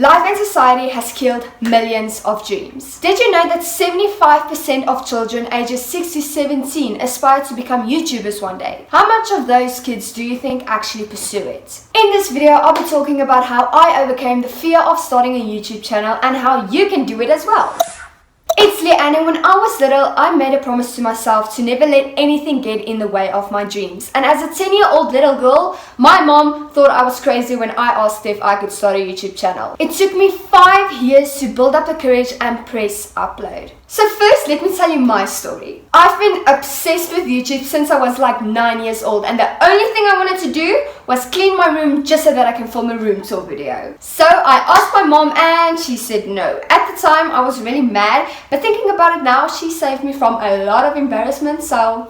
Life and society has killed millions of dreams. Did you know that 75% of children ages 6 to 17 aspire to become YouTubers one day? How much of those kids do you think actually pursue it? In this video, I'll be talking about how I overcame the fear of starting a YouTube channel and how you can do it as well. It's Leanne, and when I was little, I made a promise to myself to never let anything get in the way of my dreams. And as a 10-year-old little girl, my mom thought I was crazy when I asked if I could start a YouTube channel. It took me 5 years to build up the courage and press upload. So first, let me tell you my story. I've been obsessed with YouTube since I was like 9 years old, and the only thing I wanted to do was clean my room just so that I can film a room tour video. So I asked my mom and she said no. At the time, I was really mad, but thinking about it now, she saved me from a lot of embarrassment, so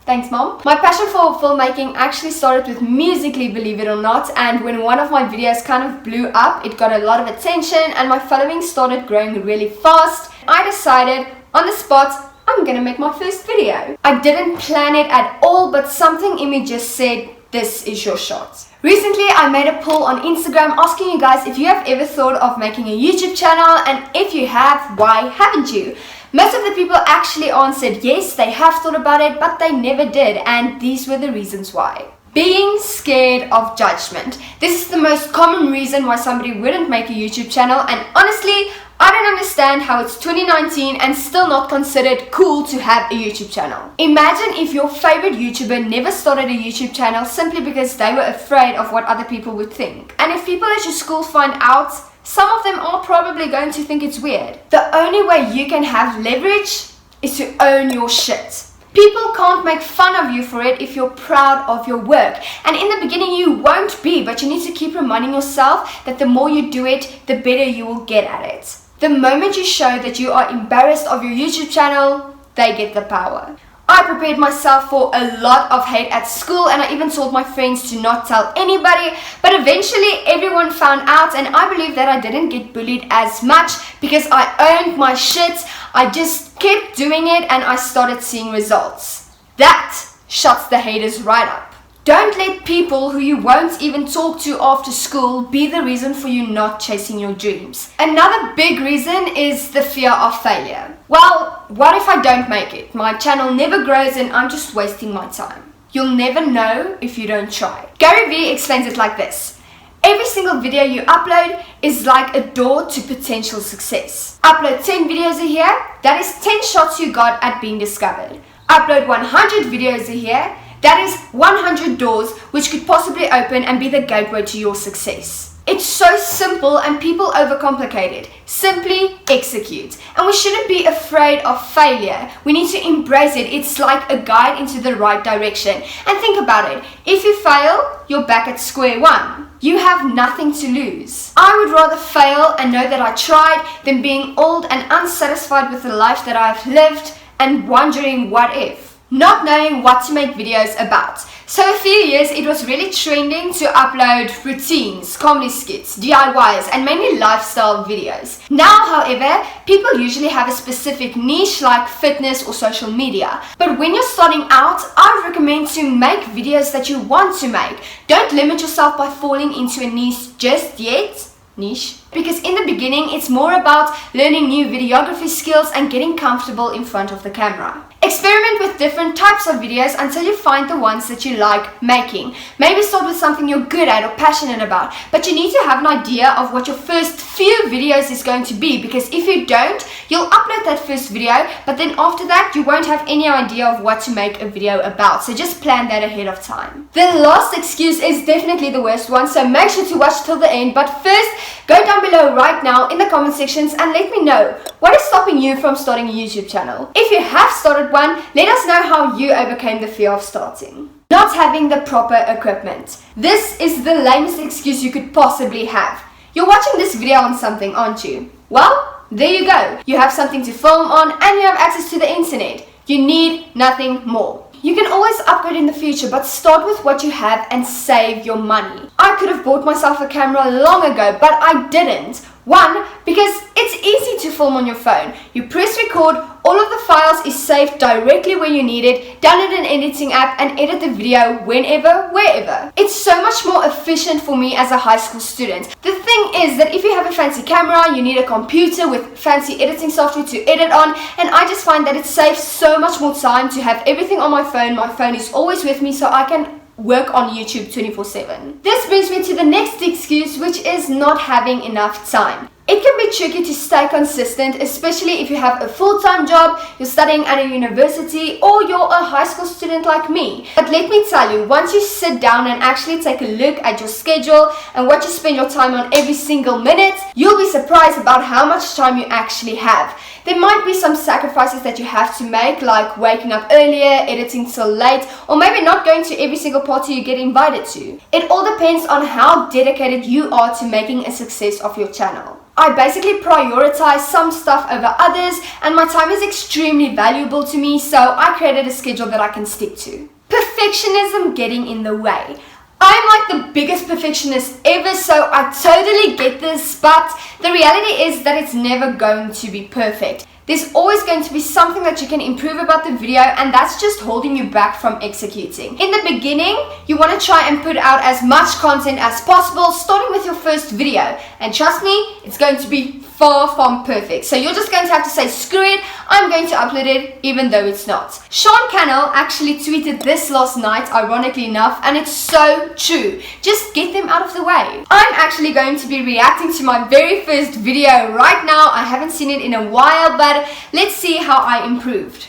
thanks, Mom. My passion for filmmaking actually started with Musical.ly, believe it or not, and when one of my videos kind of blew up, it got a lot of attention and my following started growing really fast. I decided on the spot, I'm gonna make my first video. I didn't plan it at all, but something in me just said, this is your shot. Recently, I made a poll on Instagram asking you guys if you have ever thought of making a YouTube channel, and if you have, why haven't you? Most of the people actually answered yes, they have thought about it, but they never did, and these were the reasons why. Being scared of judgment. This is the most common reason why somebody wouldn't make a YouTube channel, and honestly, I don't understand how it's 2019 and still not considered cool to have a YouTube channel. Imagine if your favorite YouTuber never started a YouTube channel simply because they were afraid of what other people would think. And if people at your school find out, some of them are probably going to think it's weird. The only way you can have leverage is to own your shit. People can't make fun of you for it if you're proud of your work. And in the beginning you won't be, but you need to keep reminding yourself that the more you do it, the better you will get at it. The moment you show that you are embarrassed of your YouTube channel, they get the power. I prepared myself for a lot of hate at school, and I even told my friends to not tell anybody, but eventually everyone found out, and I believe that I didn't get bullied as much because I owned my shit. I just kept doing it and I started seeing results. That shuts the haters right up. Don't let people who you won't even talk to after school be the reason for you not chasing your dreams. Another big reason is the fear of failure. Well, what if I don't make it? My channel never grows and I'm just wasting my time. You'll never know if you don't try. Gary Vee explains it like this. Every single video you upload is like a door to potential success. Upload 10 videos a year, that is 10 shots you got at being discovered. Upload 100 videos a year, that is 100 doors which could possibly open and be the gateway to your success. It's so simple and people overcomplicate it. Simply execute. And we shouldn't be afraid of failure. We need to embrace it. It's like a guide into the right direction. And think about it. If you fail, you're back at square one. You have nothing to lose. I would rather fail and know that I tried than being old and unsatisfied with the life that I've lived and wondering what if. Not knowing what to make videos about. So a few years it was really trending to upload routines, comedy skits, DIYs and mainly lifestyle videos. Now, however, people usually have a specific niche like fitness or social media. But when you're starting out, I recommend to make videos that you want to make. Don't limit yourself by falling into a niche just yet. Because in the beginning it's more about learning new videography skills and getting comfortable in front of the camera. Experiment with different types of videos until you find the ones that you like making. Maybe start with something you're good at or passionate about, but you need to have an idea of what your first few videos is going to be, because if you don't, you'll upload that first video, but then after that you won't have any idea of what to make a video about, so just plan that ahead of time. The last excuse is definitely the worst one, so make sure to watch till the end, but first, go down below right now in the comment sections and let me know what is stopping you from starting a YouTube channel. If you have started one, let us know how you overcame the fear of starting. Not having the proper equipment. This is the lamest excuse you could possibly have. You're watching this video on something, aren't you? Well, there you go. You have something to film on and you have access to the internet. You need nothing more. You can always upgrade in the future, but start with what you have and save your money. I could have bought myself a camera long ago, but I didn't. One, because it's easy to film on your phone. You press record, all of the files is saved directly where you need it, download an editing app and edit the video whenever, wherever. It's so much more efficient for me as a high school student. The thing is that if you have a fancy camera, you need a computer with fancy editing software to edit on, and I just find that it saves so much more time to have everything on my phone. My phone is always with me so I can work on YouTube 24/7. This brings me to the next excuse, which is not having enough time. It can be tricky to stay consistent, especially if you have a full-time job, you're studying at a university, or you're a high school student like me. But let me tell you, once you sit down and actually take a look at your schedule and what you spend your time on every single minute, you'll be surprised about how much time you actually have. There might be some sacrifices that you have to make, like waking up earlier, editing till late, or maybe not going to every single party you get invited to. It all depends on how dedicated you are to making a success of your channel. I basically prioritize some stuff over others, and my time is extremely valuable to me, so I created a schedule that I can stick to. Perfectionism getting in the way. I'm like the biggest perfectionist ever, so I totally get this, but the reality is that it's never going to be perfect. There's always going to be something that you can improve about the video, and that's just holding you back from executing. In the beginning, you want to try and put out as much content as possible, starting with your first video. And trust me, it's going to be far from perfect. So you're just going to have to say, screw it, I'm going to upload it even though it's not. Sean Cannell actually tweeted this last night, ironically enough, and it's so true. Just get them out of the way. I'm actually going to be reacting to my very first video right now. I haven't seen it in a while, but let's see how I improved.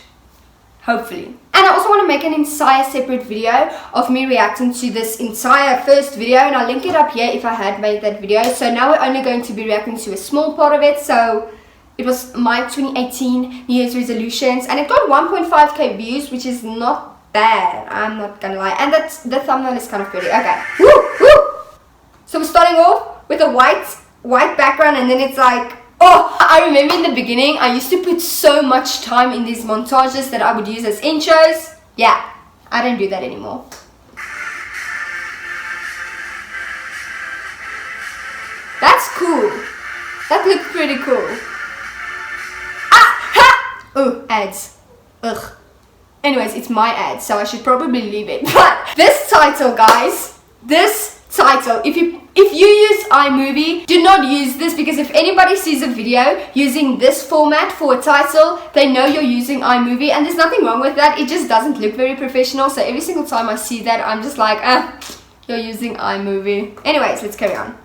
Hopefully. And I also want to make an entire separate video of me reacting to this entire first video, and I'll link it up here if I had made that video. So now we're only going to be reacting to a small part of it. So it was my 2018 New Year's resolutions, and it got 1.5k views, which is not bad, I'm not gonna lie. And the thumbnail is kind of pretty. Okay. Woo, woo. So we're starting off with a white background, and then it's like, oh, I remember in the beginning, I used to put so much time in these montages that I would use as intros. Yeah, I don't do that anymore. That's cool. That looked pretty cool. Ah! Ha! Oh, ads. Ugh. Anyways, it's my ad, so I should probably leave it. But this title, guys, this title, if you use iMovie, do not use this, because if anybody sees a video using this format for a title, they know you're using iMovie, and there's nothing wrong with that. It just doesn't look very professional. So every single time I see that, I'm just like, you're using iMovie. Anyways, let's carry on.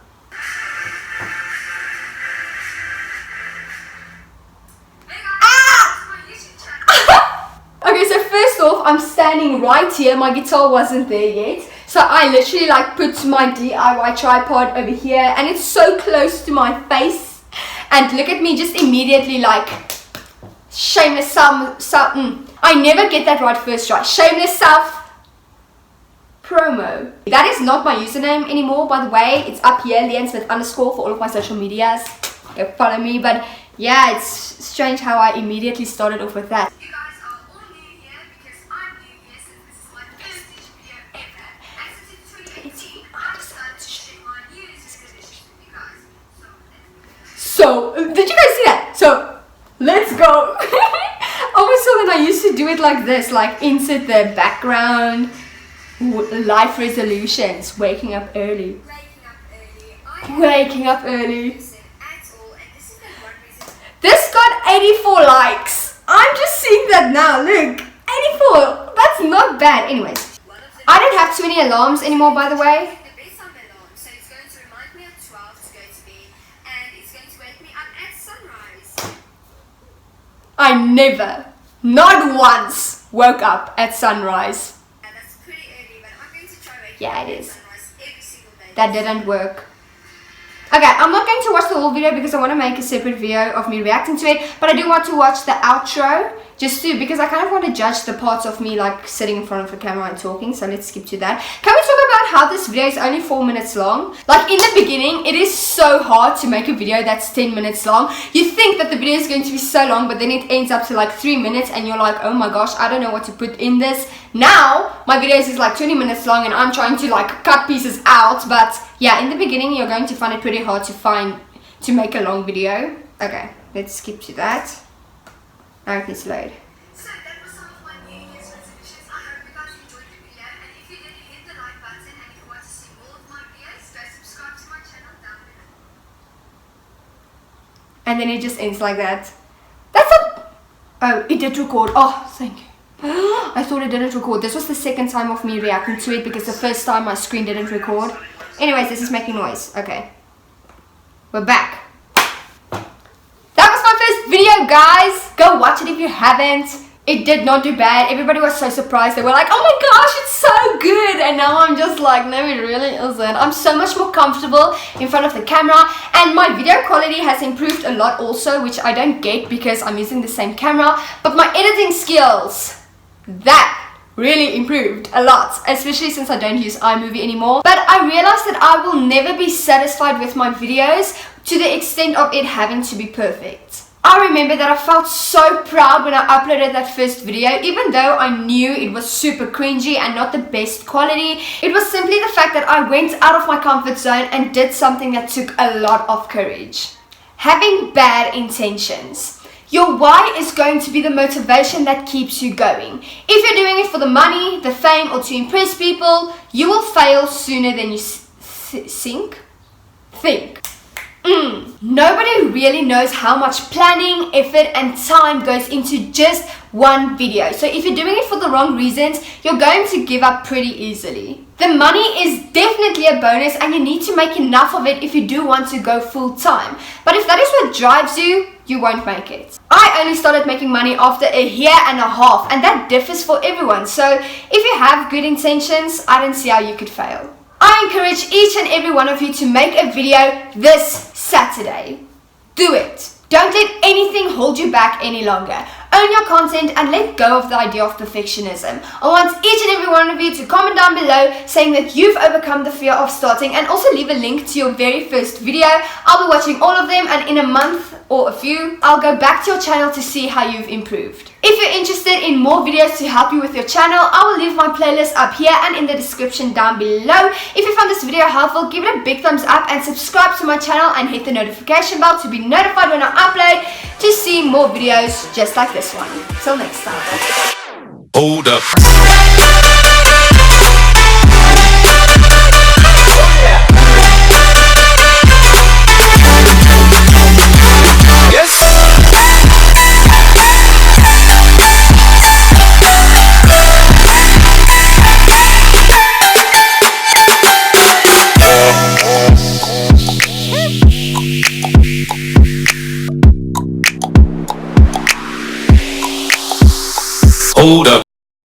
Okay, so first off, I'm standing right here. My guitar wasn't there yet. So I literally like put my DIY tripod over here, and it's so close to my face. And look at me just immediately like, shameless I never get that right first try. Shameless self promo. That is not my username anymore, by the way. It's up here, __ for all of my social medias. Go follow me. But yeah, it's strange how I immediately started off with that. So, did you guys see that? So, let's go. I always saw that I used to do it like this, like insert the background, life resolutions, waking up early. Waking up early. This got 84 likes. I'm just seeing that now, look. 84, that's not bad. Anyways, I don't have too many alarms anymore, by the way. I never, not once, woke up at sunrise. Yeah, that's pretty early, but I'm going to try waking yeah, up it at is. sunrise every single day. That didn't work. Okay, I'm not going to watch the whole video because I want to make a separate video of me reacting to it, but I do want to watch the outro because I kind of want to judge the parts of me like sitting in front of the camera and talking, so let's skip to that. Can we talk about how this video is only 4 minutes long? Like in the beginning, it is so hard to make a video that's 10 minutes long. You think that the video is going to be so long, but then it ends up to like 3 minutes and you're like, oh my gosh, I don't know what to put in this. Now, my videos is like 20 minutes long and I'm trying to like cut pieces out, but yeah, in the beginning, you're going to find it pretty hard to make a long video. Okay, let's skip to that. Now it needs to load. So that was some of my New Year's resolutions. I hope you guys enjoyed the video, and if you did, hit the like button, and if you want to see more of my videos, go subscribe to my channel down below. And then it just ends like that. That's a... Oh, it did record. Oh, thank you. I thought it didn't record. This was the second time of me reacting to it because the first time my screen didn't record. Anyways, this is making noise. Okay. We're back. That was my first video, guys. Go watch it if you haven't. It did not do bad. Everybody was so surprised. They were like, oh my gosh, it's so good. And now I'm just like, no, it really isn't. I'm so much more comfortable in front of the camera. And my video quality has improved a lot also, which I don't get because I'm using the same camera. But my editing skills, that really improved a lot, especially since I don't use iMovie anymore. But I realized that I will never be satisfied with my videos to the extent of it having to be perfect. I remember that I felt so proud when I uploaded that first video, even though I knew it was super cringy and not the best quality. It was simply the fact that I went out of my comfort zone and did something that took a lot of courage. Having bad intentions. Your why is going to be the motivation that keeps you going. If you're doing it for the money, the fame, or to impress people, you will fail sooner than you think. Nobody really knows how much planning, effort, and time goes into just one video. So if you're doing it for the wrong reasons, you're going to give up pretty easily. The money is definitely a bonus, and you need to make enough of it if you do want to go full time. But if that is what drives you, you won't make it. I only started making money after a year and a half, and that differs for everyone. So if you have good intentions, I don't see how you could fail. I encourage each and every one of you to make a video this Saturday. Do it. Don't let anything hold you back any longer. Own your content and let go of the idea of perfectionism. I want each and every one of you to comment down below saying that you've overcome the fear of starting, and also leave a link to your very first video. I'll be watching all of them, and in a month or a few, I'll go back to your channel to see how you've improved. If you're interested in more videos to help you with your channel, I will leave my playlist up here and in the description down below. If you found this video helpful, give it a big thumbs up and subscribe to my channel and hit the notification bell to be notified when I upload, to see more videos just like this one. Till next time. Hold up.